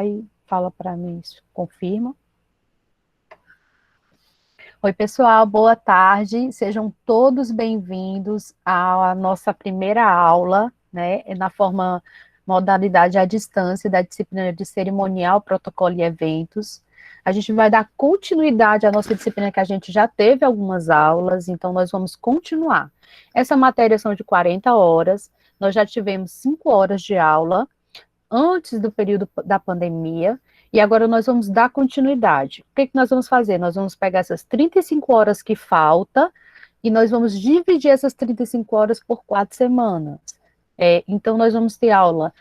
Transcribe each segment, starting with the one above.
e fala para mim, confirma. Oi, pessoal, boa tarde. Sejam todos bem-vindos à nossa primeira aula, né, na modalidade à distância da disciplina de cerimonial, protocolo e eventos. A gente vai dar continuidade à nossa disciplina que a gente já teve algumas aulas, então nós vamos continuar. Essa matéria são de 40 horas, nós já tivemos 5 horas de aula antes do período da pandemia, e agora nós vamos dar continuidade. O que nós vamos fazer? Nós vamos pegar essas 35 horas que falta e nós vamos dividir essas 35 horas por 4 semanas. Então, nós vamos ter aula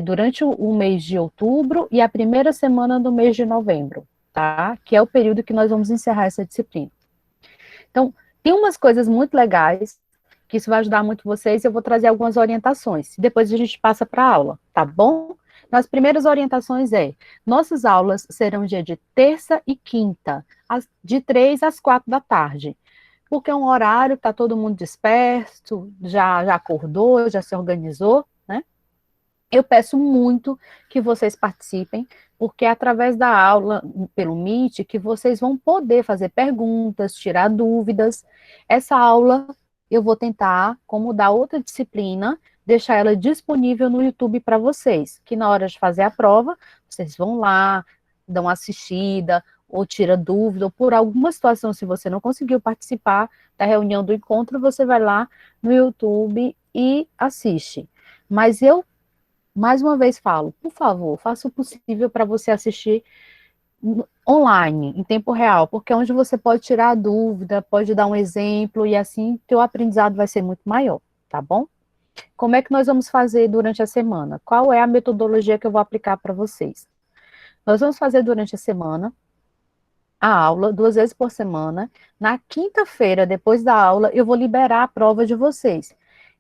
durante o mês de outubro e a primeira semana do mês de novembro, tá? Que é o período que nós vamos encerrar essa disciplina. Então, tem umas coisas muito legais que isso vai ajudar muito vocês, e eu vou trazer algumas orientações. Depois a gente passa para a aula, tá bom? As primeiras orientações nossas aulas serão dia de terça e quinta, de 3 às 4 da tarde, porque é um horário que está todo mundo disperso, já acordou, já se organizou, né? Eu peço muito que vocês participem, porque é através da aula pelo Meet que vocês vão poder fazer perguntas, tirar dúvidas. Essa aula eu vou tentar, como da outra disciplina, deixar ela disponível no YouTube para vocês, que na hora de fazer a prova, vocês vão lá, dão uma assistida, ou tira dúvida, ou por alguma situação, se você não conseguiu participar da reunião do encontro, você vai lá no YouTube e assiste. Mas eu mais uma vez falo, por favor, faça o possível para você assistir online, em tempo real, porque é onde você pode tirar a dúvida, pode dar um exemplo, e assim teu aprendizado vai ser muito maior, tá bom? Como é que nós vamos fazer durante a semana? Qual é a metodologia que eu vou aplicar para vocês? Nós vamos fazer durante a semana a aula, 2 vezes por semana. Na quinta-feira, depois da aula, eu vou liberar a prova de vocês.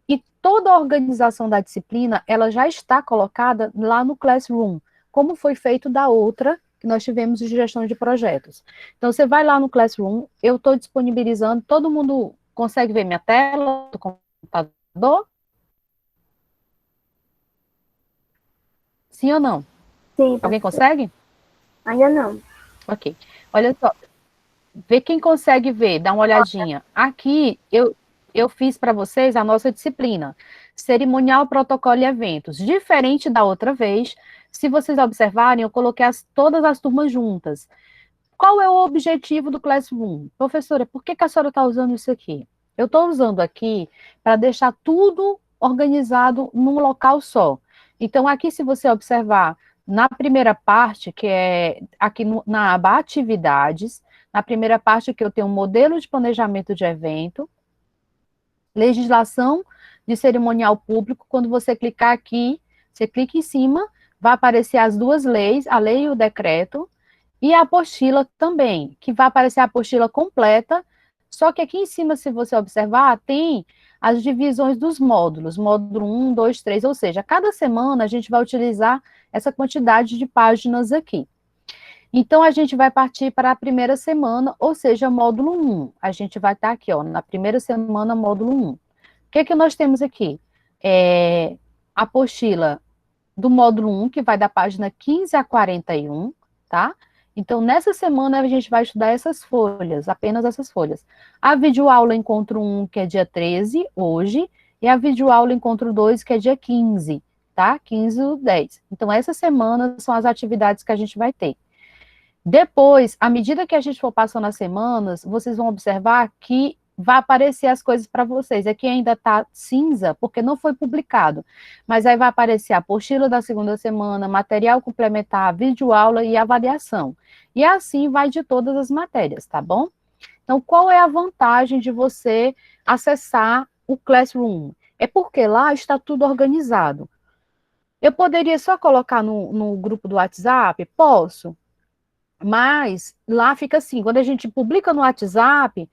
E toda a organização da disciplina, ela já está colocada lá no Classroom, como foi feito da outra que nós tivemos de gestão de projetos. Então, você vai lá no Classroom, eu estou disponibilizando, todo mundo consegue ver minha tela do computador? Sim ou não? Sim, Alguém professor. consegue? Ainda não. Ok. Olha só, vê quem consegue ver, dá uma olhadinha. Aqui eu fiz para vocês a nossa disciplina, cerimonial, protocolo e eventos. Diferente da outra vez, se vocês observarem, eu coloquei todas as turmas juntas. Qual é o objetivo do Classroom? Professora, por que a senhora está usando isso aqui? Eu estou usando aqui para deixar tudo organizado num local só. Então, aqui, se você observar, na primeira parte, que é aqui na aba Atividades, na primeira parte que eu tenho um modelo de planejamento de evento, legislação de cerimonial público, quando você clicar aqui, você clica em cima, vai aparecer as duas leis, a lei e o decreto, e a apostila também, que vai aparecer a apostila completa, só que aqui em cima, se você observar, tem as divisões dos módulos, módulo 1, 2, 3, ou seja, cada semana a gente vai utilizar essa quantidade de páginas aqui. Então, a gente vai partir para a primeira semana, ou seja, módulo 1. A gente vai estar aqui, ó, na primeira semana, módulo 1. O que nós temos aqui? A apostila do módulo 1, que vai da página 15 a 41, tá? Então, nessa semana, a gente vai estudar essas folhas, apenas essas folhas. A videoaula encontro 1, que é dia 13, hoje, e a videoaula encontro 2, que é dia 15, tá? 15 do 10. Então, essa semana são as atividades que a gente vai ter. Depois, à medida que a gente for passando as semanas, vocês vão observar que vai aparecer as coisas para vocês. Aqui ainda está cinza, porque não foi publicado. Mas aí vai aparecer a apostila da segunda semana, material complementar, videoaula e avaliação. E assim vai de todas as matérias, tá bom? Então, qual é a vantagem de você acessar o Classroom? É porque lá está tudo organizado. Eu poderia só colocar no grupo do WhatsApp? Posso. Mas lá fica assim, quando a gente publica no WhatsApp,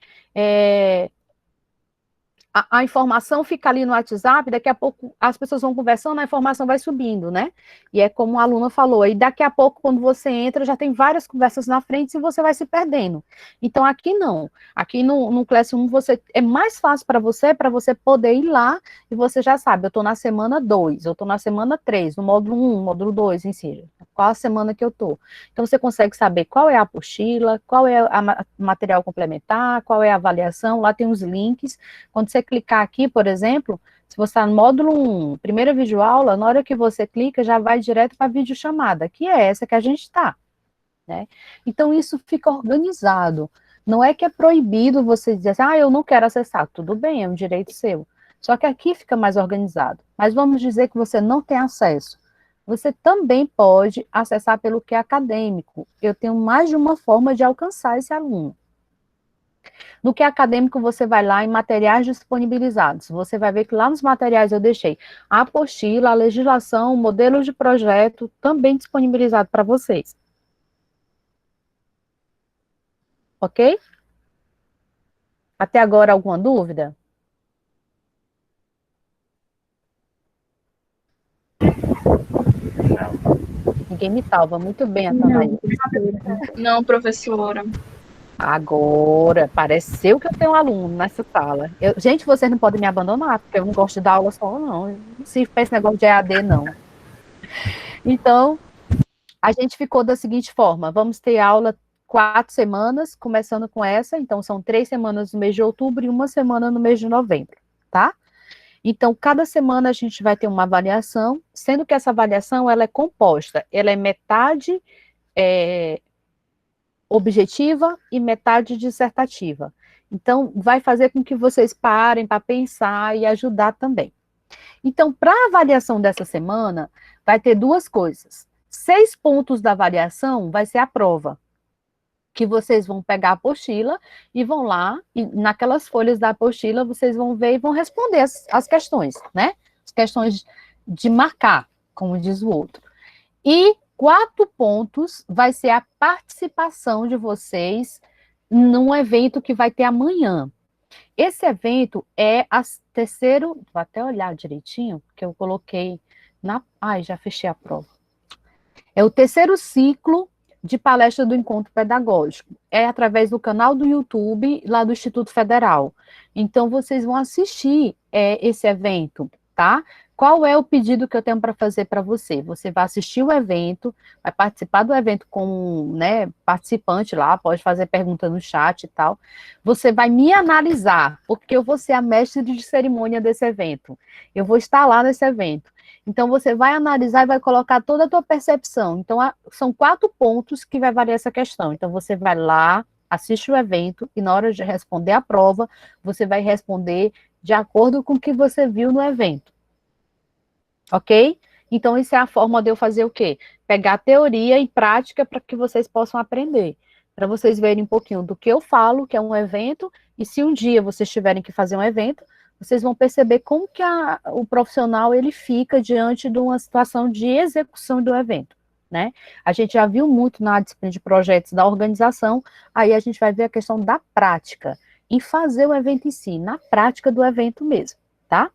a informação fica ali no WhatsApp, daqui a pouco as pessoas vão conversando, a informação vai subindo, né? E é como a aluna falou, e daqui a pouco, quando você entra, já tem várias conversas na frente e você vai se perdendo. Então, aqui não. Aqui no Classroom, é mais fácil para você poder ir lá e você já sabe, eu estou na semana 2, eu estou na semana 3, no módulo 1, módulo 2, em si, qual a semana que eu estou. Então, você consegue saber qual é a apostila, qual é o material complementar, qual é a avaliação, lá tem os links. Quando você clicar aqui, por exemplo, se você está no módulo 1, primeira videoaula, na hora que você clica, já vai direto para a videochamada, que é essa que a gente está, né? Então, isso fica organizado. Não é que é proibido você dizer assim, eu não quero acessar. Tudo bem, é um direito seu. Só que aqui fica mais organizado. Mas vamos dizer que você não tem acesso. Você também pode acessar pelo que é acadêmico. Eu tenho mais de uma forma de alcançar esse aluno. No que é acadêmico, você vai lá em materiais disponibilizados. Você vai ver que lá nos materiais eu deixei a apostila, a legislação, modelos de projeto, também disponibilizado para vocês. Ok? Até agora, alguma dúvida? Ninguém me salva. Muito bem, Atanaí. Não, professora. Agora, pareceu que eu tenho um aluno nessa sala. Gente, vocês não podem me abandonar, porque eu não gosto de dar aula só, não. Eu não sirvo para esse negócio de EAD, não. Então, a gente ficou da seguinte forma: vamos ter aula 4 semanas, começando com essa. Então, são 3 semanas no mês de outubro e 1 semana no mês de novembro, tá? Então, cada semana a gente vai ter uma avaliação, sendo que essa avaliação ela é composta, ela é metade objetiva e metade dissertativa. Então, vai fazer com que vocês parem para pensar e ajudar também. Então, para a avaliação dessa semana, vai ter 2 coisas. 6 pontos da avaliação vai ser a prova, que vocês vão pegar a apostila e vão lá, e naquelas folhas da apostila, vocês vão ver e vão responder as questões, né? As questões de marcar, como diz o outro. E 4 pontos vai ser a participação de vocês num evento que vai ter amanhã. Esse evento é a terceiro, vou até olhar direitinho, porque eu coloquei já fechei a prova. É o terceiro ciclo de palestra do Encontro Pedagógico. É através do canal do YouTube, lá do Instituto Federal. Então, vocês vão assistir esse evento, tá? Qual é o pedido que eu tenho para fazer para você? Você vai assistir o evento, vai participar do evento como, né, participante lá, pode fazer pergunta no chat e tal. Você vai me analisar, porque eu vou ser a mestre de cerimônia desse evento. Eu vou estar lá nesse evento. Então, você vai analisar e vai colocar toda a tua percepção. Então, são 4 pontos que vai variar essa questão. Então, você vai lá, assiste o evento, e na hora de responder a prova, você vai responder de acordo com o que você viu no evento. Ok? Então, isso é a forma de eu fazer o quê? Pegar teoria e prática para que vocês possam aprender. Para vocês verem um pouquinho do que eu falo, que é um evento, e se um dia vocês tiverem que fazer um evento, vocês vão perceber como que o profissional ele fica diante de uma situação de execução do evento, né? A gente já viu muito na disciplina de projetos da organização, aí a gente vai ver a questão da prática, em fazer o evento em si, na prática do evento mesmo, tá?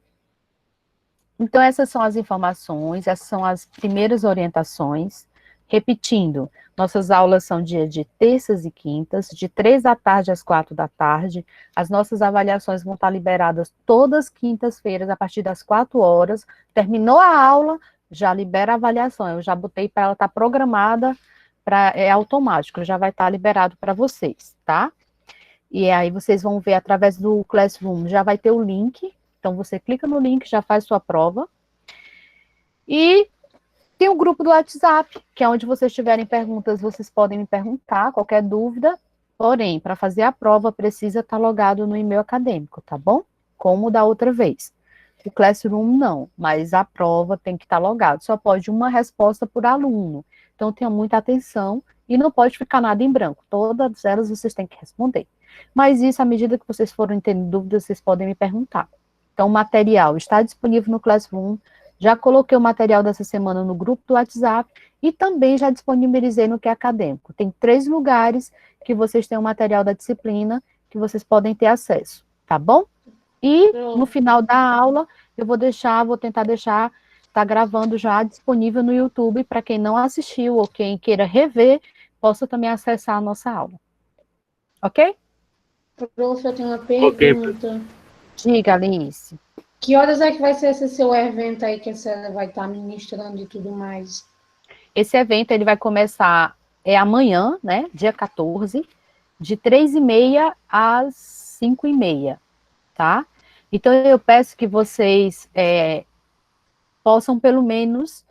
Então, essas são as informações, essas são as primeiras orientações. Repetindo, nossas aulas são dia de terças e quintas, de 3 da tarde às 4 da tarde. As nossas avaliações vão estar liberadas todas quintas-feiras, a partir das 4 horas. Terminou a aula, já libera a avaliação. Eu já botei para ela estar programada, é automático, já vai estar liberado para vocês, tá? E aí vocês vão ver através do Classroom, já vai ter o link. Então, você clica no link, já faz sua prova. E tem o grupo do WhatsApp, que é onde vocês tiverem perguntas, vocês podem me perguntar, qualquer dúvida. Porém, para fazer a prova, precisa estar logado no e-mail acadêmico, tá bom? Como da outra vez. O Classroom não, mas a prova tem que estar logado. Só pode uma resposta por aluno. Então, tenha muita atenção e não pode ficar nada em branco. Todas elas vocês têm que responder. Mas isso, à medida que vocês forem tendo dúvidas, vocês podem me perguntar. Então, o material está disponível no Classroom, já coloquei o material dessa semana no grupo do WhatsApp e também já disponibilizei no que é acadêmico. Tem 3 lugares que vocês têm o material da disciplina que vocês podem ter acesso, tá bom? E no final da aula, eu vou tentar deixar, tá gravando já disponível no YouTube para quem não assistiu ou quem queira rever, possa também acessar a nossa aula. Ok? Prof, eu tenho uma Ok, pergunta. Diga, Alice. Que horas é que vai ser esse seu evento aí que a senhora vai estar ministrando e tudo mais? Esse evento ele vai começar amanhã, né, dia 14, de 3h30 às 5h30, tá? Então, eu peço que vocês possam, pelo menos,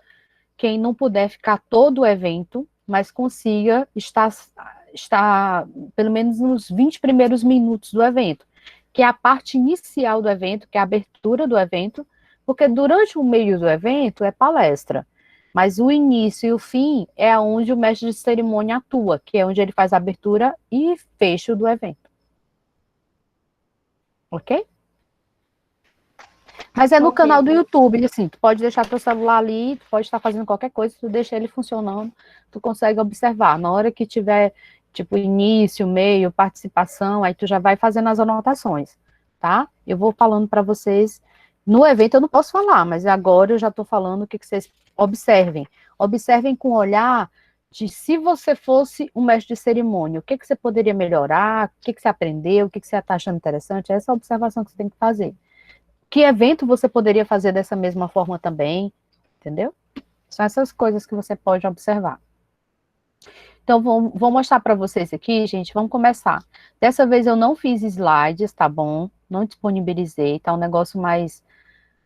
quem não puder ficar todo o evento, mas consiga estar pelo menos nos 20 primeiros minutos do evento, que é a parte inicial do evento, que é a abertura do evento, porque durante o meio do evento é palestra, mas o início e o fim é onde o mestre de cerimônia atua, que é onde ele faz a abertura e fecho do evento. Ok? Mas é no canal do YouTube, assim, tu pode deixar teu celular ali, tu pode estar fazendo qualquer coisa, tu deixa ele funcionando, tu consegue observar. Na hora que tiver, tipo, início, meio, participação, aí tu já vai fazendo as anotações, tá? Eu vou falando para vocês, no evento eu não posso falar, mas agora eu já estou falando o que vocês observem. Observem com o olhar de se você fosse um mestre de cerimônia, o que você poderia melhorar, o que você aprendeu, o que você está achando interessante, essa é a observação que você tem que fazer. Que evento você poderia fazer dessa mesma forma também, entendeu? São essas coisas que você pode observar. Então, vou mostrar para vocês aqui, gente, vamos começar. Dessa vez eu não fiz slides, tá bom? Não disponibilizei, tá um negócio mais,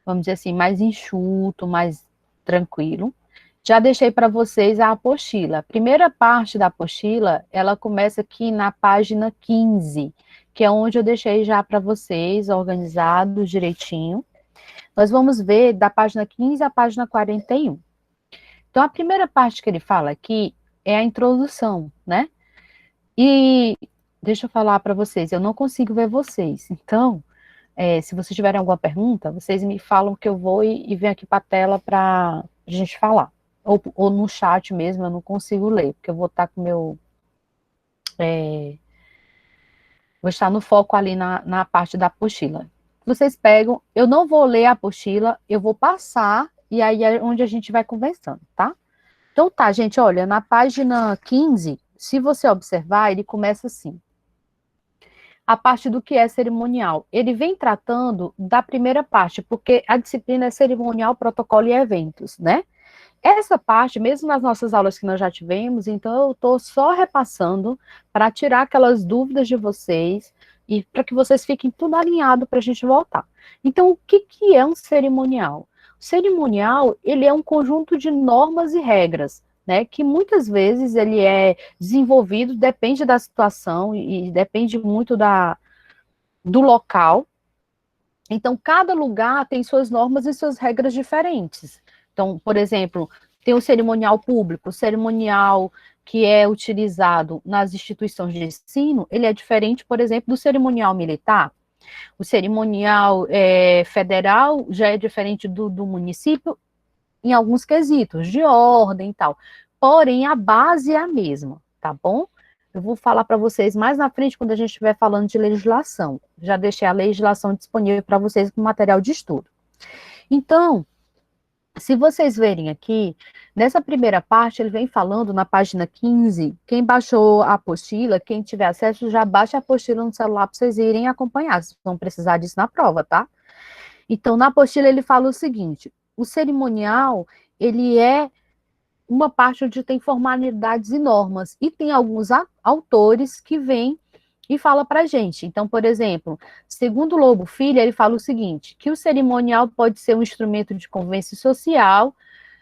vamos dizer assim, mais enxuto, mais tranquilo. Já deixei para vocês a apostila. A primeira parte da apostila, ela começa aqui na página 15, que é onde eu deixei já para vocês, organizado direitinho. Nós vamos ver da página 15 à página 41. Então, a primeira parte que ele fala aqui é a introdução, né? E deixa eu falar para vocês, eu não consigo ver vocês. Então, se vocês tiverem alguma pergunta, vocês me falam que eu vou e venho aqui para a tela para a gente falar. Ou no chat mesmo, eu não consigo ler, porque eu vou estar com o meu... vou estar no foco ali na parte da apostila. Vocês pegam, eu não vou ler a apostila, eu vou passar, e aí é onde a gente vai conversando, tá? Então tá, gente, olha, na página 15, se você observar, ele começa assim. A parte do que é cerimonial. Ele vem tratando da primeira parte, porque a disciplina é cerimonial, protocolo e eventos, né? Essa parte, mesmo nas nossas aulas que nós já tivemos, então eu estou só repassando para tirar aquelas dúvidas de vocês e para que vocês fiquem tudo alinhado para a gente voltar. Então, o que é um cerimonial? O cerimonial, ele é um conjunto de normas e regras, né, que muitas vezes ele é desenvolvido, depende da situação e depende muito do local. Então, cada lugar tem suas normas e suas regras diferentes. Então, por exemplo, tem o cerimonial público, o cerimonial que é utilizado nas instituições de ensino, ele é diferente, por exemplo, do cerimonial militar. O cerimonial federal já é diferente do município em alguns quesitos, de ordem e tal. Porém, a base é a mesma, tá bom? Eu vou falar para vocês mais na frente, quando a gente estiver falando de legislação. Já deixei a legislação disponível para vocês com material de estudo. Então, se vocês verem aqui, nessa primeira parte, ele vem falando na página 15, quem baixou a apostila, quem tiver acesso, já baixa a apostila no celular para vocês irem acompanhar, vocês vão precisar disso na prova, tá? Então, na apostila ele fala o seguinte, o cerimonial, ele é uma parte onde tem formalidades e normas, e tem alguns autores que vêm e fala para a gente. Então, por exemplo, segundo Lobo Filho, ele fala o seguinte, que o cerimonial pode ser um instrumento de convivência social,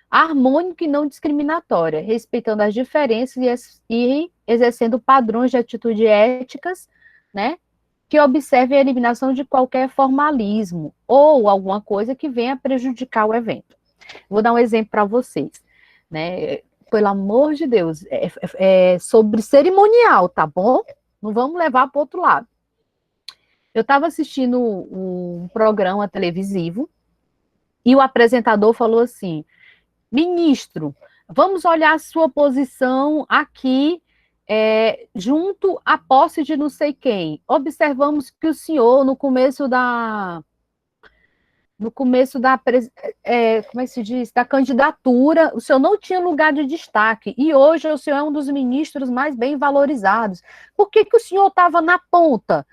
harmônico e não discriminatória, respeitando as diferenças e exercendo padrões de atitude éticas, né, que observem a eliminação de qualquer formalismo ou alguma coisa que venha prejudicar o evento. Vou dar um exemplo para vocês, né, pelo amor de Deus, é sobre cerimonial, tá bom? Não vamos levar para o outro lado. Eu estava assistindo um programa televisivo e o apresentador falou assim, ministro, vamos olhar a sua posição aqui junto à posse de não sei quem. Observamos que o senhor, no começo como é que se diz? Da candidatura, o senhor não tinha lugar de destaque, e hoje o senhor é um dos ministros mais bem valorizados. Por que que o senhor estava na ponta?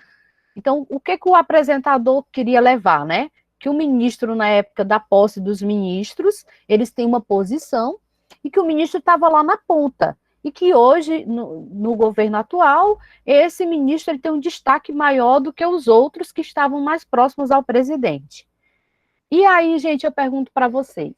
Então, o que que o apresentador queria levar, né? Que o ministro, na época da posse dos ministros, eles têm uma posição, e que o ministro estava lá na ponta. E que hoje, no governo atual, esse ministro ele tem um destaque maior do que os outros que estavam mais próximos ao presidente. E aí, gente, eu pergunto para vocês: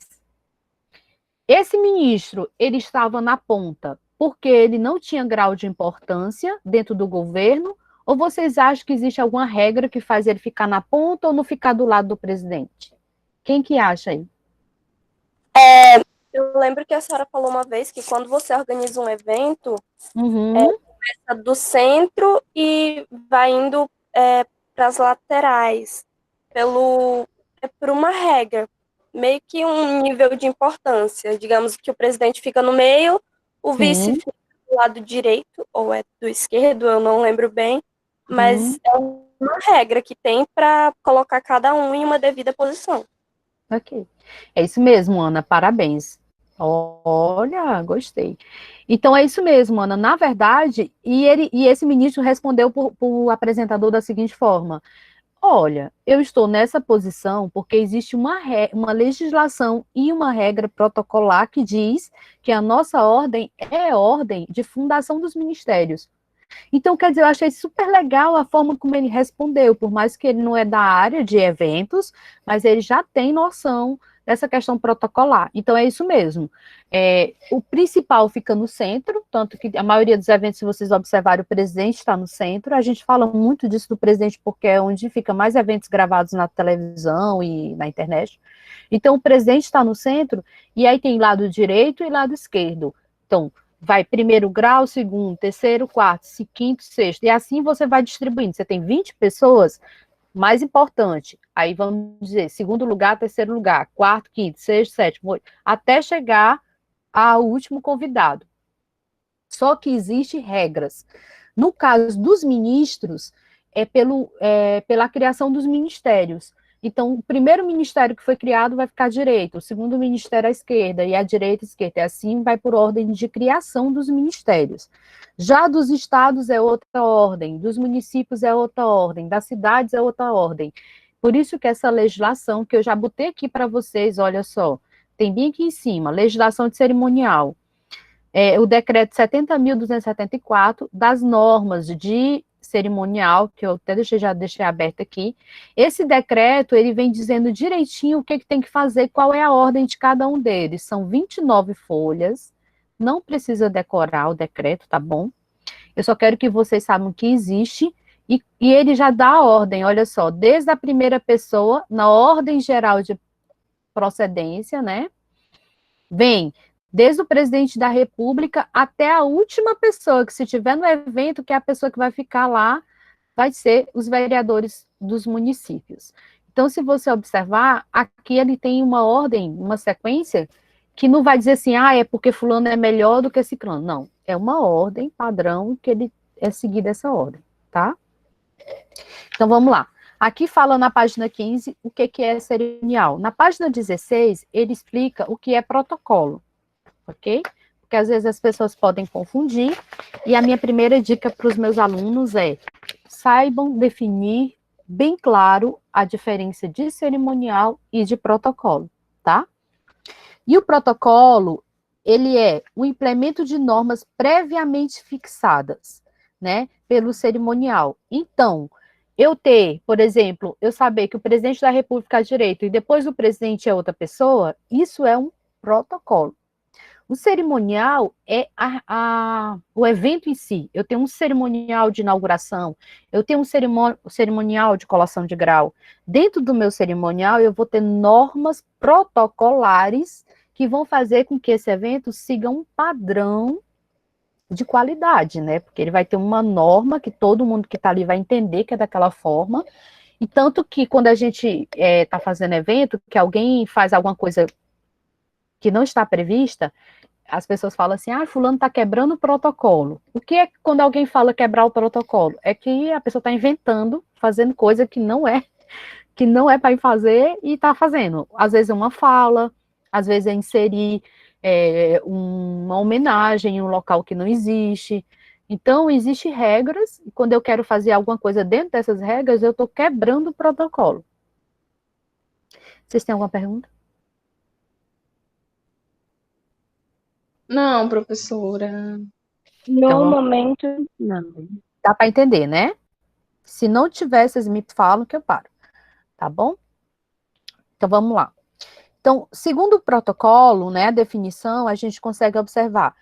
esse ministro, ele estava na ponta porque ele não tinha grau de importância dentro do governo, ou vocês acham que existe alguma regra que faz ele ficar na ponta ou não ficar do lado do presidente? Quem que acha aí? Eu lembro que a senhora falou uma vez que quando você organiza um evento, começa do centro e vai indo para as laterais, por uma regra, meio que um nível de importância. Digamos que o presidente fica no meio, o vice fica do lado direito, ou é do esquerdo, eu não lembro bem, mas é uma regra que tem para colocar cada um em uma devida posição. Ok. É isso mesmo, Ana, parabéns. Olha, gostei. Então é isso mesmo, Ana. Na verdade, e esse ministro respondeu para o apresentador da seguinte forma: olha, eu estou nessa posição porque existe uma legislação e uma regra protocolar que diz que a nossa ordem é ordem de fundação dos ministérios. Então, quer dizer, eu achei super legal a forma como ele respondeu, por mais que ele não é da área de eventos, mas ele já tem noção dessa questão protocolar. Então, é isso mesmo. O principal fica no centro, tanto que a maioria dos eventos, se vocês observarem, o presidente está no centro. A gente fala muito disso do presidente porque é onde fica mais eventos gravados na televisão e na internet. Então, o presidente está no centro, e aí tem lado direito e lado esquerdo. Então, vai primeiro grau, segundo, terceiro, quarto, quinto, sexto, e assim você vai distribuindo. Você tem 20 pessoas, mais importante, aí vamos dizer, segundo lugar, terceiro lugar, quarto, quinto, sexto, sétimo, oito, até chegar ao último convidado. Só que existem regras. No caso dos ministros, pela criação dos ministérios. Então, o primeiro ministério que foi criado vai ficar à direita, o segundo ministério à esquerda, e a direita à esquerda. E assim vai por ordem de criação dos ministérios. Já dos estados é outra ordem, dos municípios é outra ordem, das cidades é outra ordem. Por isso que essa legislação, que eu já botei aqui para vocês, olha só, tem bem aqui em cima, legislação de cerimonial. O decreto 70.274, das normas de cerimonial, que eu até já deixei aberto aqui. Esse decreto, ele vem dizendo direitinho o que tem que fazer, qual é a ordem de cada um deles. São 29 folhas, não precisa decorar o decreto, tá bom? Eu só quero que vocês saibam que existe, e ele já dá a ordem, olha só, desde a primeira pessoa, na ordem geral de procedência, né? Vem desde o presidente da República até a última pessoa, que se tiver no evento, que é a pessoa que vai ficar lá, vai ser os vereadores dos municípios. Então, se você observar, aqui ele tem uma ordem, uma sequência, que não vai dizer assim, é porque fulano é melhor do que ciclano. Não, é uma ordem padrão que ele é seguida essa ordem, tá? Então, vamos lá. Aqui fala na página 15 o que é cerimonial. Na página 16, ele explica o que é protocolo, ok? Porque às vezes as pessoas podem confundir, e a minha primeira dica para os meus alunos é: saibam definir bem claro a diferença de cerimonial e de protocolo, tá? E o protocolo, ele é o implemento de normas previamente fixadas, né, pelo cerimonial. Então, por exemplo, eu saber que o presidente da República é direito e depois o presidente é outra pessoa, isso é um protocolo. O cerimonial é o evento em si. Eu tenho um cerimonial de inauguração, eu tenho um cerimonial de colação de grau. Dentro do meu cerimonial, eu vou ter normas protocolares que vão fazer com que esse evento siga um padrão de qualidade, né? Porque ele vai ter uma norma que todo mundo que está ali vai entender que é daquela forma. E tanto que quando a gente está fazendo evento, que alguém faz alguma coisa que não está prevista, as pessoas falam assim, fulano está quebrando o protocolo. O que é quando alguém fala quebrar o protocolo? É que a pessoa está inventando, fazendo coisa que não é para fazer e está fazendo. Às vezes é uma fala, às vezes é inserir uma homenagem em um local que não existe. Então, existem regras, e quando eu quero fazer alguma coisa dentro dessas regras, eu estou quebrando o protocolo. Vocês têm alguma pergunta? Não, professora. No Então, momento, não. dá para entender, né? Se não tiver, vocês me falam que eu paro, tá bom? Então, vamos lá. Então, segundo o protocolo, né, a definição, a gente consegue observar.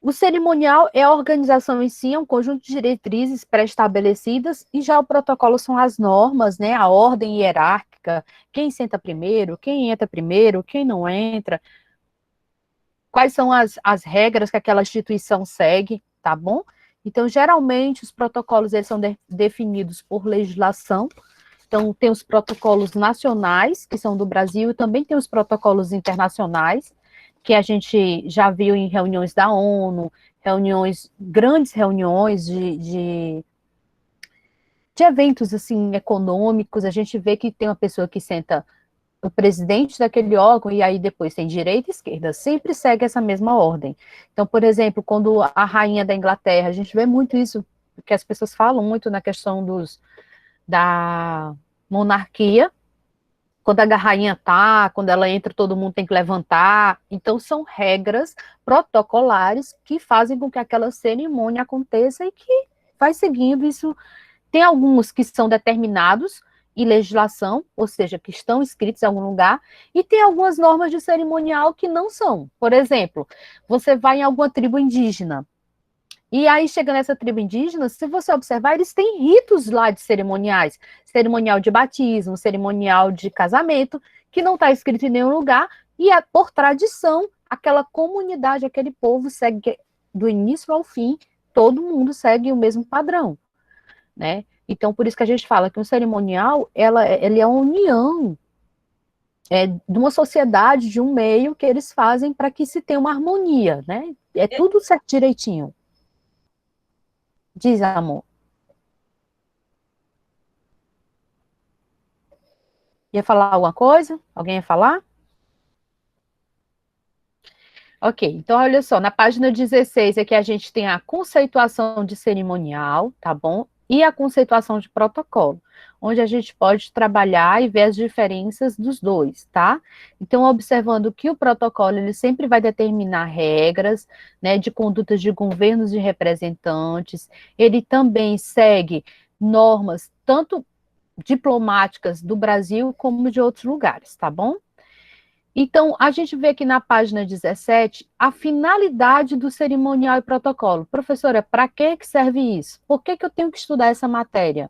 O cerimonial é a organização em si, é um conjunto de diretrizes pré-estabelecidas, e já o protocolo são as normas, né, a ordem hierárquica, quem senta primeiro, quem entra primeiro, quem não entra, quais são as regras que aquela instituição segue, tá bom? Então, geralmente, os protocolos eles são definidos por legislação. Então, tem os protocolos nacionais, que são do Brasil, e também tem os protocolos internacionais, que a gente já viu em reuniões da ONU, grandes reuniões de eventos, assim, econômicos. A gente vê que tem uma pessoa que senta o presidente daquele órgão, e aí depois tem direita e esquerda, sempre segue essa mesma ordem. Então, por exemplo, quando a rainha da Inglaterra, a gente vê muito isso, porque as pessoas falam muito na questão da monarquia, quando a rainha quando ela entra, todo mundo tem que levantar. Então, são regras protocolares que fazem com que aquela cerimônia aconteça e que vai seguindo isso. Tem alguns que são determinados em legislação, ou seja, que estão escritos em algum lugar, e tem algumas normas de cerimonial que não são. Por exemplo, você vai em alguma tribo indígena, e aí, chega nessa tribo indígena, se você observar, eles têm ritos lá de cerimoniais, cerimonial de batismo, cerimonial de casamento, que não está escrito em nenhum lugar, e por tradição, aquela comunidade, aquele povo segue do início ao fim, todo mundo segue o mesmo padrão, né? Então, por isso que a gente fala que um cerimonial, ele é uma união de uma sociedade, de um meio que eles fazem para que se tenha uma harmonia, né? É tudo certo direitinho. Diz, amor. Ia falar alguma coisa? Alguém ia falar? Ok, então olha só, na página 16 aqui a gente tem a conceituação de cerimonial, tá bom? E a conceituação de protocolo, onde a gente pode trabalhar e ver as diferenças dos dois, tá? Então, observando que o protocolo, ele sempre vai determinar regras, né, de condutas de governos e representantes, ele também segue normas, tanto diplomáticas do Brasil como de outros lugares, tá bom? Então, a gente vê aqui na página 17 a finalidade do cerimonial e protocolo. Professora, para que serve isso? Por que eu tenho que estudar essa matéria?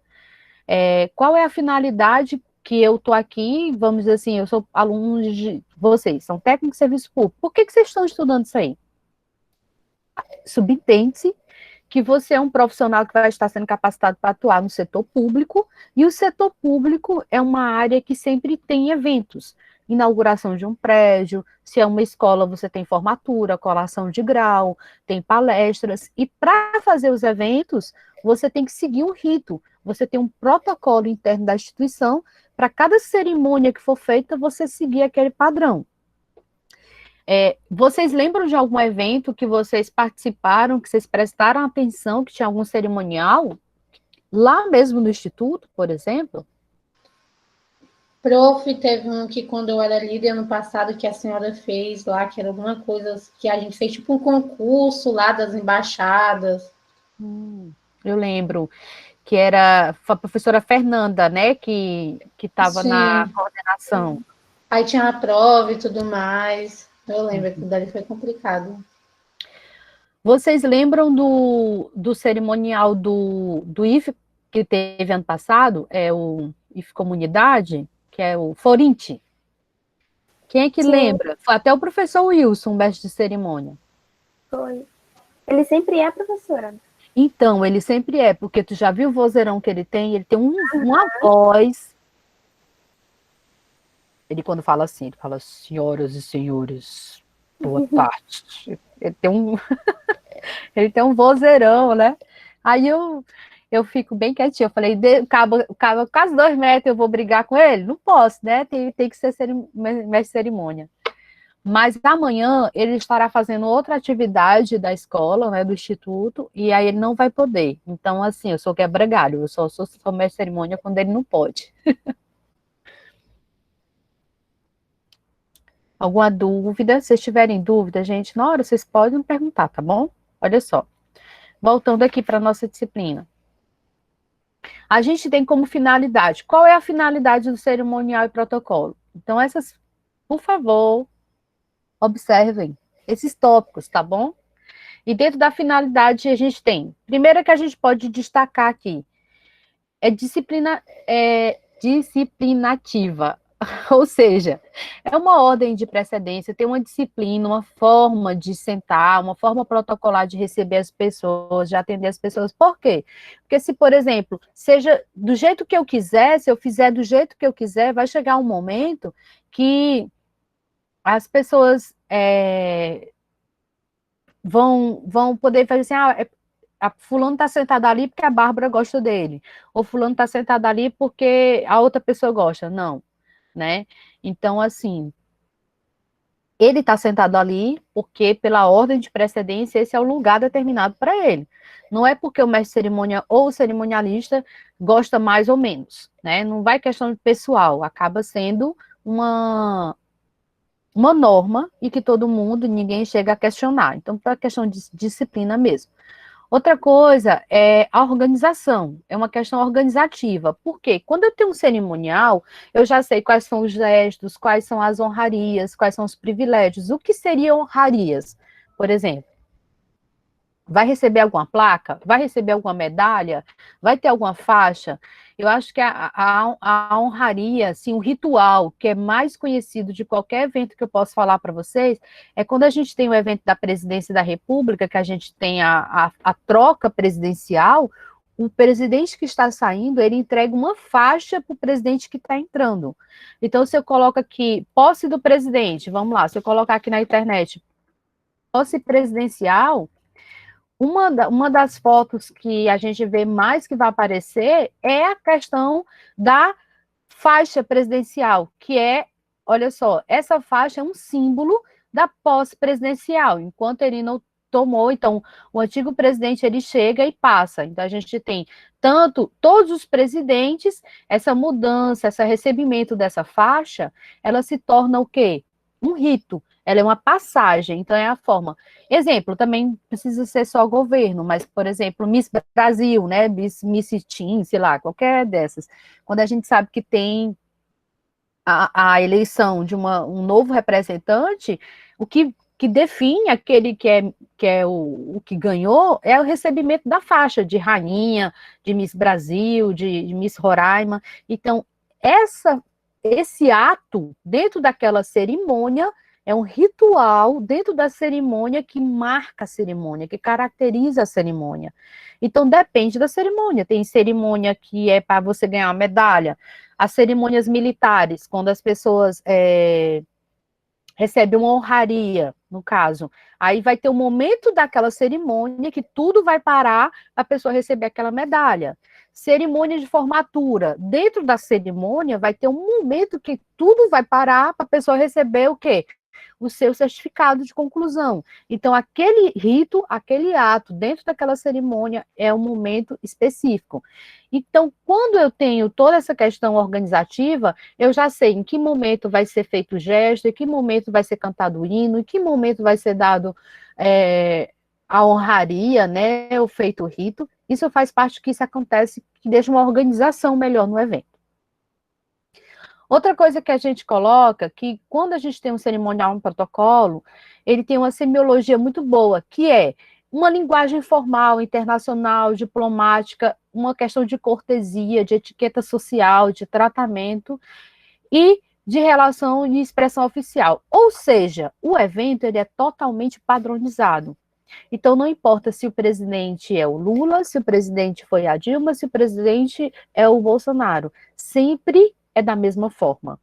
Qual é a finalidade que eu estou aqui? Vamos dizer assim, eu sou aluno de vocês, são técnicos de serviço público. Por que vocês estão estudando isso aí? Subentende-se que você é um profissional que vai estar sendo capacitado para atuar no setor público, e o setor público é uma área que sempre tem eventos. Inauguração de um prédio, se é uma escola, você tem formatura, colação de grau, tem palestras, e para fazer os eventos, você tem que seguir um rito, você tem um protocolo interno da instituição, para cada cerimônia que for feita, você seguir aquele padrão. Vocês lembram de algum evento que vocês participaram, que vocês prestaram atenção, que tinha algum cerimonial? Lá mesmo no Instituto, por exemplo? Prof, teve um que quando eu era líder ano passado, que a senhora fez lá, que era alguma coisa que a gente fez, tipo um concurso lá das embaixadas. Eu lembro que era a professora Fernanda, né, que estava na coordenação. Aí tinha a prova e tudo mais. Eu lembro que dali foi complicado. Vocês lembram do cerimonial do IFE que teve ano passado? O IFE Comunidade, que é o Forinte. Quem é que lembra? Foi até o professor Wilson, mestre de cerimônia. Foi. Ele sempre é, professora? Então, ele sempre é, porque tu já viu o vozeirão que ele tem uma voz. Ele, quando fala assim, ele fala, senhoras e senhores, Boa tarde. Ele tem um vozeirão, né? Aí eu fico bem quietinha. Eu falei, quase 2 metros eu vou brigar com ele? Não posso, né? Tem que ser mestre de cerimônia. Mas amanhã ele estará fazendo outra atividade da escola, né, do instituto, e aí ele não vai poder. Então, assim, eu sou quebra-galho, eu só sou mestre de cerimônia quando ele não pode. Alguma dúvida? Se tiverem dúvida, gente, na hora vocês podem perguntar, tá bom? Olha só. Voltando aqui para a nossa disciplina. A gente tem como finalidade. Qual é a finalidade do cerimonial e protocolo? Então, por favor, observem esses tópicos, tá bom? E dentro da finalidade a gente tem, primeiro que a gente pode destacar aqui, é disciplinativa, ou seja, é uma ordem de precedência, tem uma disciplina, uma forma de sentar, uma forma protocolar de receber as pessoas, de atender as pessoas. Por quê? Porque se, por exemplo, seja do jeito que eu quiser, se eu fizer do jeito que eu quiser, vai chegar um momento que as pessoas vão poder fazer assim, a fulano está sentada ali porque a Bárbara gosta dele, ou fulano está sentada ali porque a outra pessoa gosta. Não, né? Então, assim, ele está sentado ali porque, pela ordem de precedência, esse é o lugar determinado para ele. Não é porque o mestre de cerimônia ou o cerimonialista gosta mais ou menos, né? Não vai questão de pessoal, acaba sendo uma norma e que todo mundo, ninguém chega a questionar. Então, para a questão de disciplina mesmo. Outra coisa é a organização, é uma questão organizativa. Por quê? Quando eu tenho um cerimonial, eu já sei quais são os gestos, quais são as honrarias, quais são os privilégios. O que seriam honrarias, por exemplo? Vai receber alguma placa? Vai receber alguma medalha? Vai ter alguma faixa? Eu acho que a honraria, assim, o ritual que é mais conhecido de qualquer evento que eu posso falar para vocês, é quando a gente tem o evento da Presidência da República, que a gente tem a troca presidencial, o presidente que está saindo, ele entrega uma faixa para o presidente que está entrando. Então, se eu coloco aqui, posse do presidente, vamos lá, se eu colocar aqui na internet, posse presidencial, uma das fotos que a gente vê mais que vai aparecer é a questão da faixa presidencial, que é, olha só, essa faixa é um símbolo da posse presidencial, enquanto ele não tomou, então, o antigo presidente, ele chega e passa, então a gente tem todos os presidentes, essa mudança, esse recebimento dessa faixa, ela se torna o quê? Um rito, ela é uma passagem, então é a forma. Exemplo, também precisa ser só governo, mas, por exemplo, Miss Brasil, né, Miss Teen, sei lá, qualquer dessas, quando a gente sabe que tem a eleição de um novo representante, o que define aquele que é o que ganhou é o recebimento da faixa de rainha, de Miss Brasil, de Miss Roraima. Então, esse ato, dentro daquela cerimônia, é um ritual dentro da cerimônia que marca a cerimônia, que caracteriza a cerimônia. Então, depende da cerimônia. Tem cerimônia que é para você ganhar uma medalha. As cerimônias militares, quando as pessoas recebem uma honraria, no caso, aí vai ter um momento daquela cerimônia que tudo vai parar para a pessoa receber aquela medalha. Cerimônia de formatura. Dentro da cerimônia vai ter um momento que tudo vai parar para a pessoa receber o quê? O seu certificado de conclusão. Então, aquele rito, aquele ato dentro daquela cerimônia é um momento específico. Então, quando eu tenho toda essa questão organizativa, eu já sei em que momento vai ser feito o gesto, em que momento vai ser cantado o hino, em que momento vai ser dado a honraria, né, o feito o rito. Isso faz parte que isso acontece, que deixa uma organização melhor no evento. Outra coisa que a gente coloca, que quando a gente tem um cerimonial, um protocolo, ele tem uma semiologia muito boa, que é uma linguagem formal, internacional, diplomática, uma questão de cortesia, de etiqueta social, de tratamento e de relação e expressão oficial. Ou seja, o evento ele é totalmente padronizado. Então, não importa se o presidente é o Lula, se o presidente foi a Dilma, se o presidente é o Bolsonaro. Sempre é da mesma forma.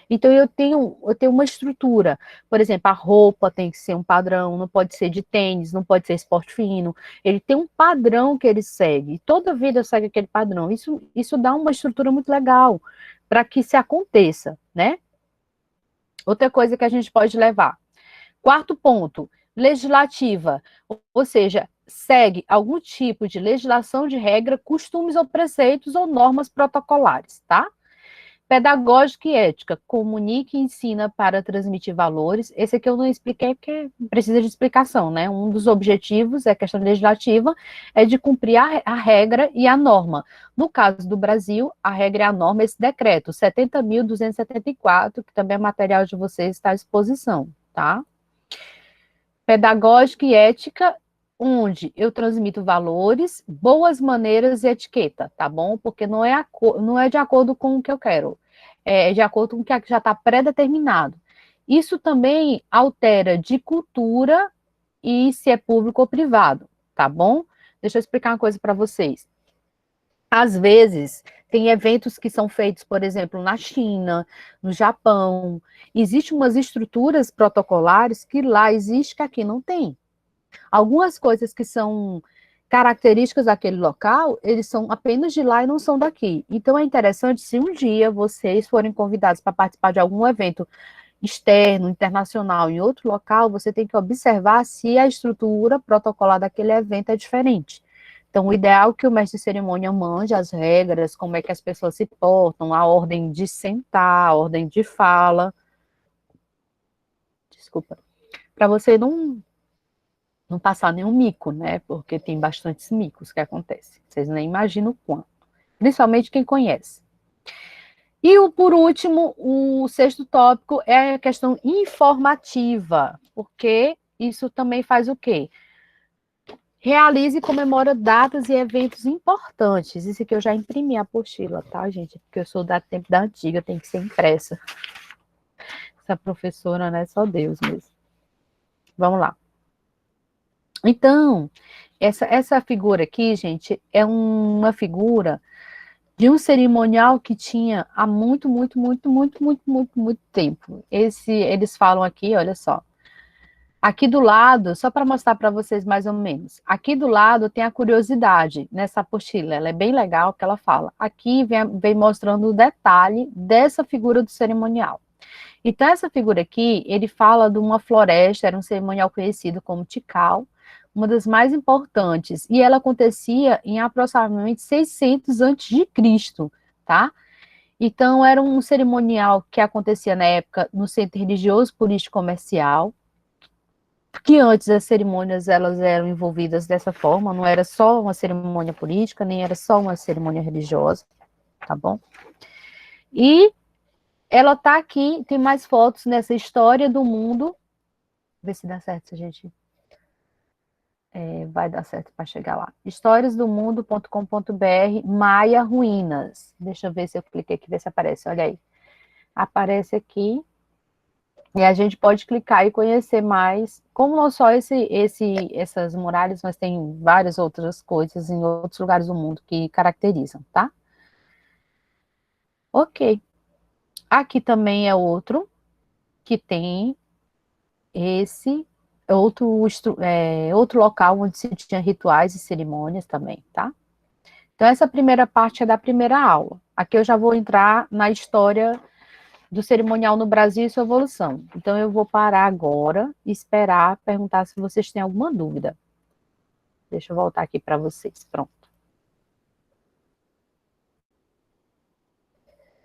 Então, eu tenho uma estrutura. Por exemplo, a roupa tem que ser um padrão, não pode ser de tênis, não pode ser esporte fino. Ele tem um padrão que ele segue. E toda vida segue aquele padrão. Isso dá uma estrutura muito legal para que se aconteça, né? Outra coisa que a gente pode levar. Quarto ponto, legislativa. Ou seja, segue algum tipo de legislação de regra, costumes ou preceitos ou normas protocolares, tá? Pedagógica e ética, comunica e ensina para transmitir valores. Esse aqui eu não expliquei porque precisa de explicação, né? Um dos objetivos, é questão legislativa, é de cumprir a regra e a norma. No caso do Brasil, a regra e a norma é esse decreto, 70.274, que também é material de vocês, está à disposição, tá? Pedagógica e ética, onde eu transmito valores, boas maneiras e etiqueta, tá bom? Porque não é de acordo com o que eu quero, é de acordo com o que já está pré-determinado. Isso também altera de cultura e se é público ou privado, tá bom? Deixa eu explicar uma coisa para vocês. Às vezes, tem eventos que são feitos, por exemplo, na China, no Japão. Existem umas estruturas protocolares que lá existe que aqui não tem. Algumas coisas que são características daquele local, eles são apenas de lá e não são daqui. Então, é interessante se um dia vocês forem convidados para participar de algum evento externo, internacional, em outro local, você tem que observar se a estrutura protocolar daquele evento é diferente. Então, o ideal é que o mestre de cerimônia mande as regras, como é que as pessoas se portam, a ordem de sentar, a ordem de fala. Desculpa. Para você não passar nenhum mico, né? Porque tem bastantes micos que acontecem. Vocês nem imaginam o quanto. Principalmente quem conhece. E, por último, o sexto tópico é a questão informativa. Porque isso também faz o quê? Realize e comemora datas e eventos importantes. Isso aqui eu já imprimi a apostila, tá, gente? Porque eu sou da tempo da antiga, tem que ser impressa. Essa professora, né? Só Deus mesmo. Vamos lá. Então, essa figura aqui, gente, é uma figura de um cerimonial que tinha há muito tempo. Eles falam aqui, olha só. Aqui do lado, só para mostrar para vocês mais ou menos, aqui do lado tem a curiosidade nessa apostila, ela é bem legal que ela fala. Aqui vem mostrando o detalhe dessa figura do cerimonial. Então, essa figura aqui, ele fala de uma floresta, era um cerimonial conhecido como Tikal, uma das mais importantes, e ela acontecia em aproximadamente 600 a.C., tá? Então, era um cerimonial que acontecia na época no centro religioso, político comercial, porque antes as cerimônias elas eram envolvidas dessa forma, não era só uma cerimônia política, nem era só uma cerimônia religiosa, tá bom? E ela tá aqui, tem mais fotos nessa história do mundo, ver se dá certo, se a gente vai dar certo para chegar lá. historiasdomundo.com.br Maia Ruínas. Deixa eu ver se eu cliquei aqui, ver se aparece, olha aí. Aparece aqui. E a gente pode clicar e conhecer mais, como não só essas muralhas, mas tem várias outras coisas em outros lugares do mundo que caracterizam, tá? Ok. Aqui também é outro, que tem esse outro local onde se tinha rituais e cerimônias também, tá? Então, essa primeira parte é da primeira aula. Aqui eu já vou entrar na história do cerimonial no Brasil e sua evolução. Então, eu vou parar agora e esperar perguntar se vocês têm alguma dúvida. Deixa eu voltar aqui para vocês. Pronto.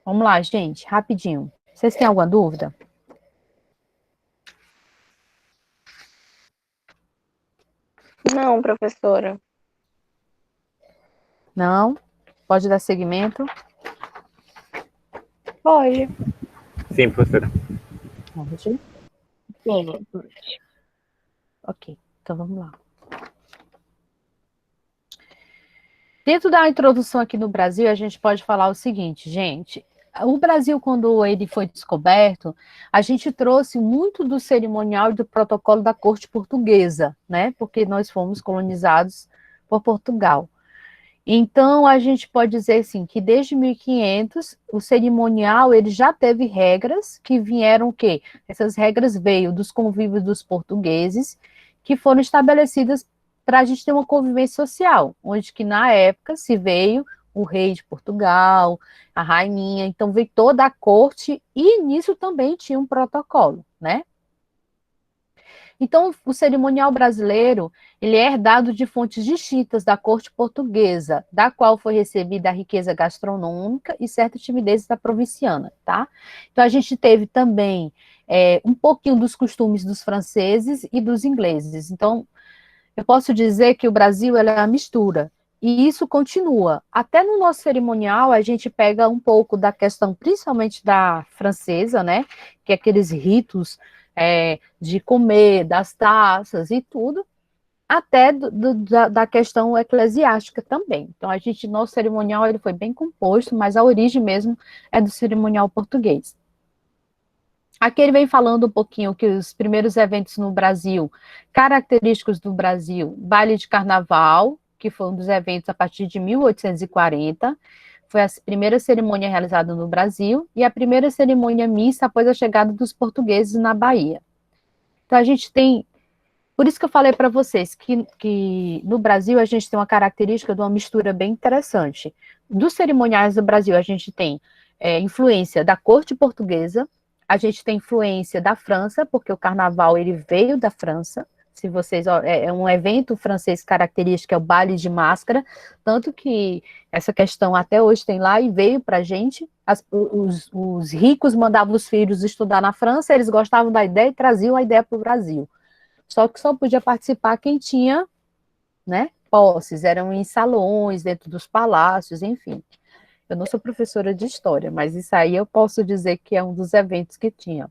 Vamos lá, gente, rapidinho. Vocês têm alguma dúvida? Não, professora. Não? Pode dar seguimento? Pode. Sim, professora. Pode. Sim. Ok, então vamos lá. Dentro da introdução aqui no Brasil, a gente pode falar o seguinte, gente. O Brasil, quando ele foi descoberto, a gente trouxe muito do cerimonial e do protocolo da corte portuguesa, né? Porque nós fomos colonizados por Portugal. Então, a gente pode dizer assim, que desde 1500, o cerimonial ele já teve regras que vieram o quê? Essas regras veio dos convívios dos portugueses, que foram estabelecidas para a gente ter uma convivência social, onde que na época se veio o rei de Portugal, a rainha, então veio toda a corte, e nisso também tinha um protocolo, né? Então, o cerimonial brasileiro, ele é herdado de fontes distintas da corte portuguesa, da qual foi recebida a riqueza gastronômica e certa timidez da provinciana, tá? Então, a gente teve também um pouquinho dos costumes dos franceses e dos ingleses. Então, eu posso dizer que o Brasil é a mistura, e isso continua. Até no nosso cerimonial, a gente pega um pouco da questão, principalmente da francesa, né? Que é aqueles ritos de comer, das taças e tudo, até da questão eclesiástica também. Então, nosso cerimonial ele foi bem composto, mas a origem mesmo é do cerimonial português. Aqui ele vem falando um pouquinho que os primeiros eventos no Brasil, característicos do Brasil, baile de carnaval, que foi um dos eventos a partir de 1840, foi a primeira cerimônia realizada no Brasil e a primeira cerimônia mista após a chegada dos portugueses na Bahia. Então a gente tem, por isso que eu falei para vocês que no Brasil a gente tem uma característica de uma mistura bem interessante. Dos cerimoniais do Brasil a gente tem influência da corte portuguesa, a gente tem influência da França, porque o carnaval ele veio da França. Se vocês, é um evento francês característico, é o baile de máscara, tanto que essa questão até hoje tem lá e veio para a gente. Os ricos mandavam os filhos estudar na França, eles gostavam da ideia e traziam a ideia para o Brasil. Só que só podia participar quem tinha, né, posses, eram em salões, dentro dos palácios, enfim. Eu não sou professora de história, mas isso aí eu posso dizer que é um dos eventos que tinha.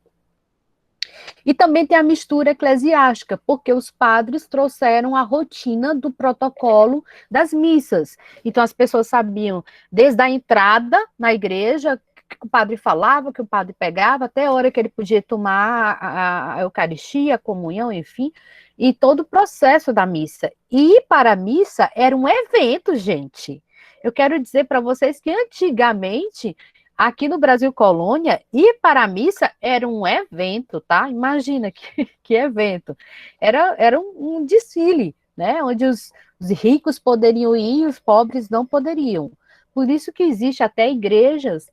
E também tem a mistura eclesiástica, porque os padres trouxeram a rotina do protocolo das missas. Então as pessoas sabiam, desde a entrada na igreja, o que o padre falava, o que o padre pegava, até a hora que ele podia tomar a Eucaristia, a comunhão, enfim, e todo o processo da missa. E ir para a missa era um evento, gente. Eu quero dizer para vocês que antigamente, aqui no Brasil Colônia, ir para a missa era um evento, tá? Imagina que evento. Era um desfile, né? Onde os ricos poderiam ir e os pobres não poderiam. Por isso que existe até igrejas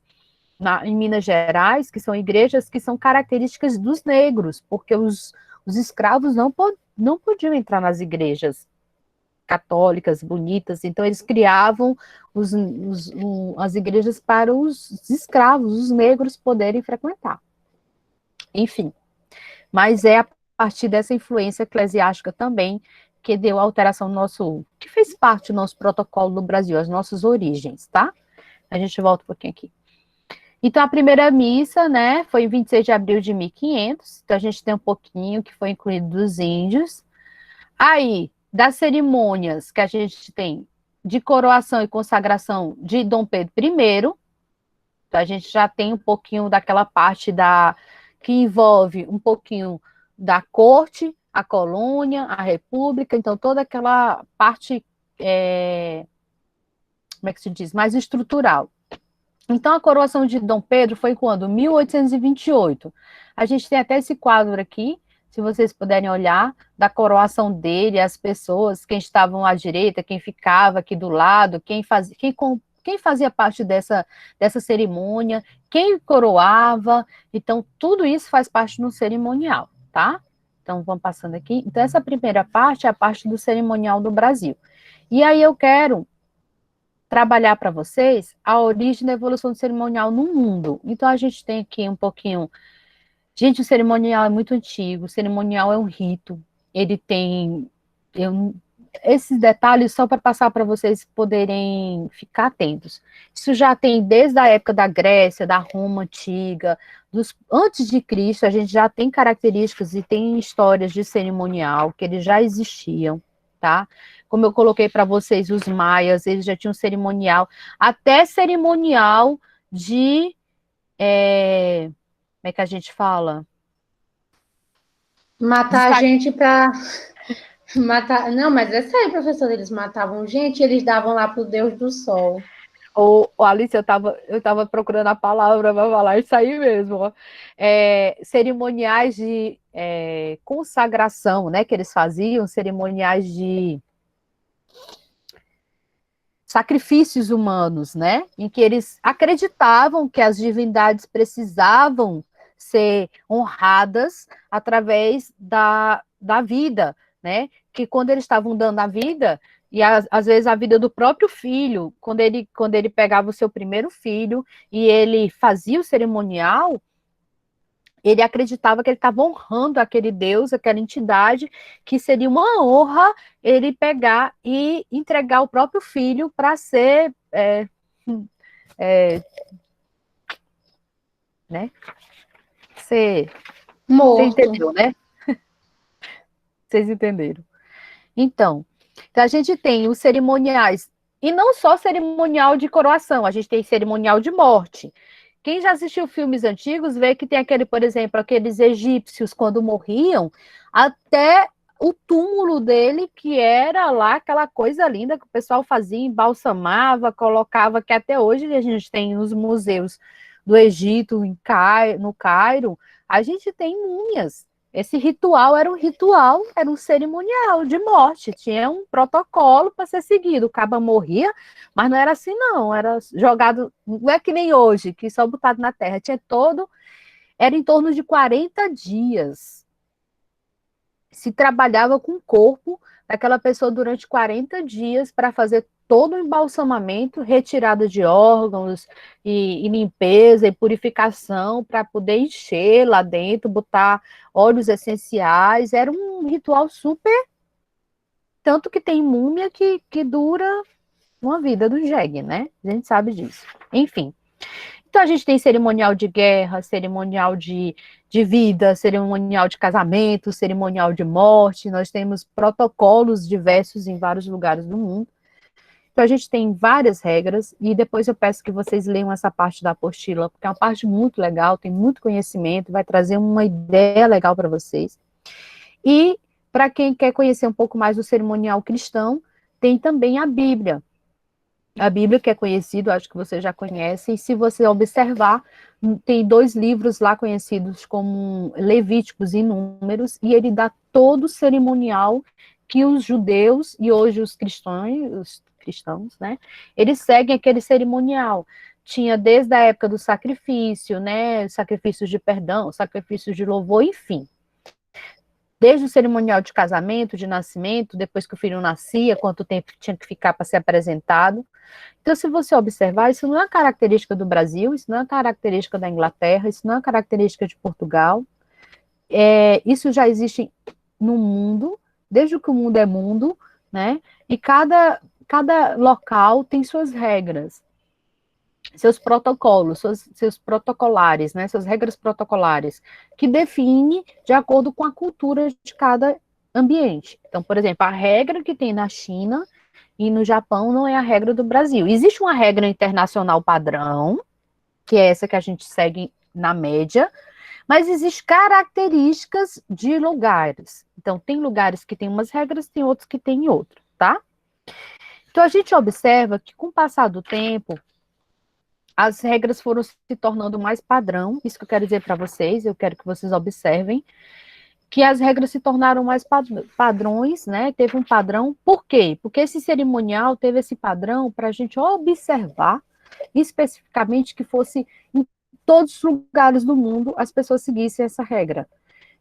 em Minas Gerais, que são igrejas que são características dos negros, porque os escravos não podiam entrar nas igrejas católicas, bonitas, então eles criavam as igrejas para os escravos, os negros poderem frequentar. Enfim, mas é a partir dessa influência eclesiástica também que deu a alteração no que fez parte do nosso protocolo no Brasil, as nossas origens, tá? A gente volta um pouquinho aqui. Então, a primeira missa, né, foi em 26 de abril de 1500, então a gente tem um pouquinho que foi incluído dos índios. Aí, das cerimônias que a gente tem de coroação e consagração de Dom Pedro I, então a gente já tem um pouquinho daquela parte que envolve um pouquinho da corte, a colônia, a república, então toda aquela parte, como é que se diz, mais estrutural. Então a coroação de Dom Pedro foi quando? 1828. A gente tem até esse quadro aqui, se vocês puderem olhar, da coroação dele, as pessoas, quem estavam à direita, quem ficava aqui do lado, quem fazia parte dessa cerimônia, quem coroava. Então, tudo isso faz parte do cerimonial, tá? Então, vamos passando aqui. Então, essa primeira parte é a parte do cerimonial do Brasil. E aí eu quero trabalhar para vocês a origem da evolução do cerimonial no mundo. Então, a gente tem aqui um pouquinho. Gente, o cerimonial é muito antigo, o cerimonial é um rito, ele tem esses detalhes só para passar para vocês poderem ficar atentos. Isso já tem desde a época da Grécia, da Roma antiga, antes de Cristo, a gente já tem características e tem histórias de cerimonial que eles já existiam, tá? Como eu coloquei para vocês, os maias, eles já tinham cerimonial, até cerimonial de... como é que a gente fala? Matar a gente para Não, mas é sério, professor, eles matavam gente e eles davam lá pro Deus do Sol. Alice, eu tava procurando a palavra para falar isso aí mesmo. Ó. Cerimoniais de consagração, né? Que eles faziam, cerimoniais de sacrifícios humanos, né? Em que eles acreditavam que as divindades precisavam ser honradas através da vida, né? Que quando eles estavam dando a vida, e às vezes a vida do próprio filho, quando ele pegava o seu primeiro filho e ele fazia o cerimonial, ele acreditava que ele estava honrando aquele Deus, aquela entidade, que seria uma honra ele pegar e entregar o próprio filho para ser, né? Você entendeu, né? Vocês entenderam. Então, a gente tem os cerimoniais, e não só cerimonial de coroação, a gente tem cerimonial de morte. Quem já assistiu filmes antigos vê que tem aquele, por exemplo, aqueles egípcios, quando morriam, até o túmulo dele, que era lá aquela coisa linda que o pessoal fazia, embalsamava, colocava, que até hoje a gente tem nos museus do Egito, no Cairo, a gente tem múmias. Esse ritual, era um cerimonial de morte, tinha um protocolo para ser seguido. O caba morria, mas não era assim, não. Era jogado, não é que nem hoje, que só botado na terra. Era em torno de 40 dias. Se trabalhava com o corpo daquela pessoa durante 40 dias para fazer todo o embalsamamento, retirada de órgãos e limpeza e purificação para poder encher lá dentro, botar óleos essenciais. Era um ritual super... Tanto que tem múmia que dura uma vida do jegue, né? A gente sabe disso. Enfim. Então, a gente tem cerimonial de guerra, cerimonial de vida, cerimonial de casamento, cerimonial de morte. Nós temos protocolos diversos em vários lugares do mundo. Então, a gente tem várias regras, e depois eu peço que vocês leiam essa parte da apostila, porque é uma parte muito legal, tem muito conhecimento, vai trazer uma ideia legal para vocês. E, para quem quer conhecer um pouco mais do cerimonial cristão, tem também a Bíblia. A Bíblia, que é conhecido, acho que você já conhece, e se você observar, tem 2 livros lá conhecidos como Levíticos e Números, e ele dá todo o cerimonial que os judeus e hoje os cristãos, né, eles seguem aquele cerimonial. Tinha desde a época do sacrifício, né, sacrifícios de perdão, sacrifícios de louvor, enfim. Desde o cerimonial de casamento, de nascimento, depois que o filho nascia, quanto tempo tinha que ficar para ser apresentado. Então, se você observar, isso não é característica do Brasil, isso não é característica da Inglaterra, isso não é característica de Portugal. Isso já existe no mundo, desde que o mundo é mundo, né? E cada local tem suas regras, seus protocolos, seus protocolares, né? Suas regras protocolares, que define de acordo com a cultura de cada ambiente. Então, por exemplo, a regra que tem na China e no Japão não é a regra do Brasil. Existe uma regra internacional padrão, que é essa que a gente segue na média, mas existem características de lugares. Então, tem lugares que têm umas regras, tem outros que têm outras, tá? Então, a gente observa que, com o passar do tempo, as regras foram se tornando mais padrão, isso que eu quero dizer para vocês, eu quero que vocês observem, que as regras se tornaram mais padrões, né? Teve um padrão. Por quê? Porque esse cerimonial teve esse padrão para a gente observar, especificamente, que fosse em todos os lugares do mundo as pessoas seguissem essa regra.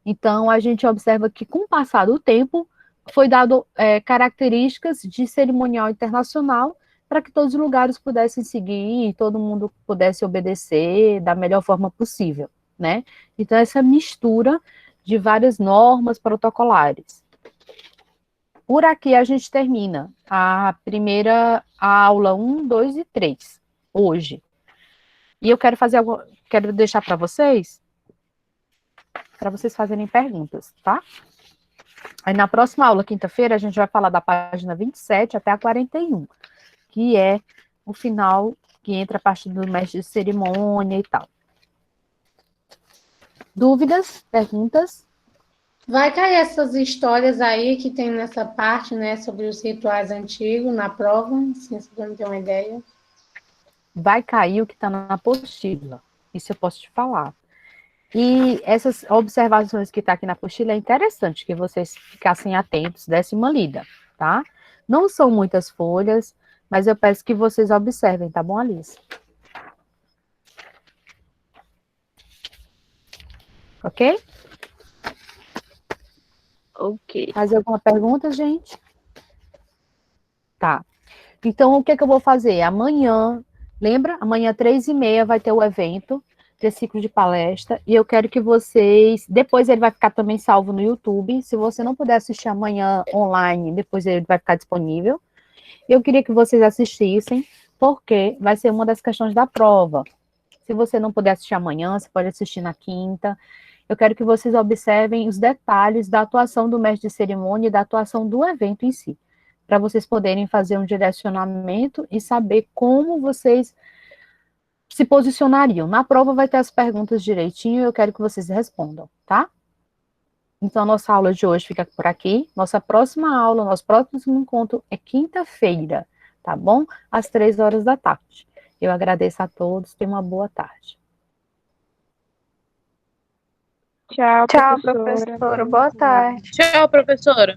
Então, a gente observa que, com o passar do tempo, foi dado características de cerimonial internacional para que todos os lugares pudessem seguir e todo mundo pudesse obedecer da melhor forma possível, né? Então, essa mistura de várias normas protocolares. Por aqui a gente termina a aula 1, 2 e 3, hoje. E eu quero deixar para vocês fazerem perguntas, tá? Aí na próxima aula, quinta-feira, a gente vai falar da página 27 até a 41, que é o final, que entra a parte do mestre de cerimônia e tal. Dúvidas? Perguntas? Vai cair essas histórias aí que tem nessa parte, né, sobre os rituais antigos na prova, assim, se você não tem uma ideia. Vai cair o que está na apostila. Isso eu posso te falar. E essas observações que está aqui na apostila é interessante que vocês ficassem atentos, dessem uma lida, tá? Não são muitas folhas, mas eu peço que vocês observem, tá bom, Alice? Ok? Ok. Fazer alguma pergunta, gente? Tá. Então, o que é que eu vou fazer? Amanhã, lembra? Amanhã, 3h30, vai ter o evento, desse ciclo de palestra, e eu quero que vocês... Depois ele vai ficar também salvo no YouTube. Se você não puder assistir amanhã online, depois ele vai ficar disponível. Eu queria que vocês assistissem, porque vai ser uma das questões da prova. Se você não puder assistir amanhã, você pode assistir na quinta. Eu quero que vocês observem os detalhes da atuação do mestre de cerimônia e da atuação do evento em si, para vocês poderem fazer um direcionamento e saber como vocês se posicionariam. Na prova vai ter as perguntas direitinho e eu quero que vocês respondam, tá? Então, a nossa aula de hoje fica por aqui. Nossa próxima aula, nosso próximo encontro é quinta-feira, tá bom? Às 3 horas da tarde. Eu agradeço a todos, tenham uma boa tarde. Tchau, Tchau, professora. professora. Boa tarde. Tchau, professora.